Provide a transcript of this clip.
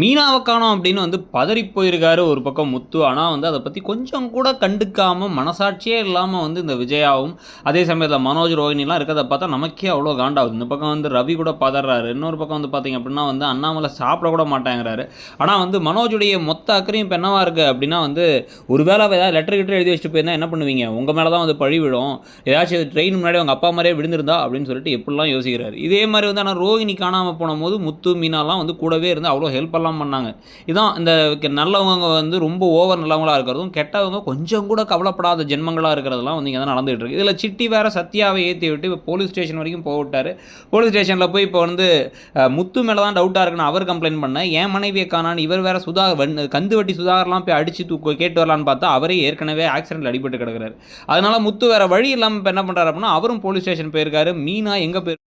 மீனாவ காணோம் அப்படின்னு வந்து பதறி போயிருக்காரு ஒரு பக்கம் முத்து. ஆனா வந்து அத பத்தி கொஞ்சம் கூட கண்டுக்காம, மனசாட்சியே இல்லாம வந்து இந்த விஜயாவும், அதே சமயத்தில மனோஜ், ரோகிணிலாம் இருக்கிறத பார்த்தா நமக்கே அவ்வளோ காண்டாகுது. இந்த பக்கம் வந்து ரவி கூட பதர்றாரு. இன்னொரு பக்கம் வந்து பார்த்தீங்க அப்படின்னா வந்து அண்ணாமலை சாப்பிட கூட மாட்டேங்கிறாரு. ஆனா வந்து மனோஜுடைய மொத்த அக்கறையும் இப்ப என்னவா இருக்கு அப்படின்னா வந்து, ஒருவேள அவ ஏதாவது லெட்டர் கிட்டர் எழுதி வச்சுட்டு போயிருந்தா என்ன பண்ணுவீங்க? உங்க மேல தான் வந்து பழி விழும். ஏதாச்சும் ட்ரெயின் முன்னாடி உங்க அப்பா மாரியே விழுந்திருந்தா அப்படின்னு சொல்லிட்டு எப்படிலாம் யோசிக்கிறாரு. இதே மாரி வந்து ஆனா ரோகிணி காணாம போனபோது முத்து, மீனாலாம் வந்து கூடவே இருந்து அவ்வளோ ஹெல்ப் எல்லாம் பண்ணாங்க. இதான் இந்த நல்லவங்க வந்து ரொம்ப ஓவர் நல்லவங்களா இருக்கிறதும், கெட்டவங்க கொஞ்சம் கூட கவலைப்படாத ஜென்மங்களா இருக்கிறதெல்லாம் வந்து இங்க தான் நடந்துகிட்டு இருக்கு. இதில சிட்டி வேற சத்யாவை ஏத்தி விட்டு இப்போ போலீஸ் ஸ்டேஷன் வரைக்கும் விட்டாரு. போலீஸ் ஸ்டேஷன்ல போய் இப்போ வந்து முத்து மேல தான் டவுட்டா இருக்குன்னு அவர் கம்ப்ளைண்ட் பண்ண, என் மனைவியை காணான்னு இவர் வேற கந்து வட்டி சுதாகர்லாம் போய் அடிச்சு கேட்டு வரலான்னு பார்த்தா அவரே ஏற்கனவே ஆக்சிடென்ட்ல அடிபட்டு கிடக்குறாரு. அதனால முத்து வேற வழி இல்லாம இப்போ என்ன பண்றாரு அப்படின்னா அவரும் போலீஸ் ஸ்டேஷன் போயிருக்காரு. மீனா எங்க போய்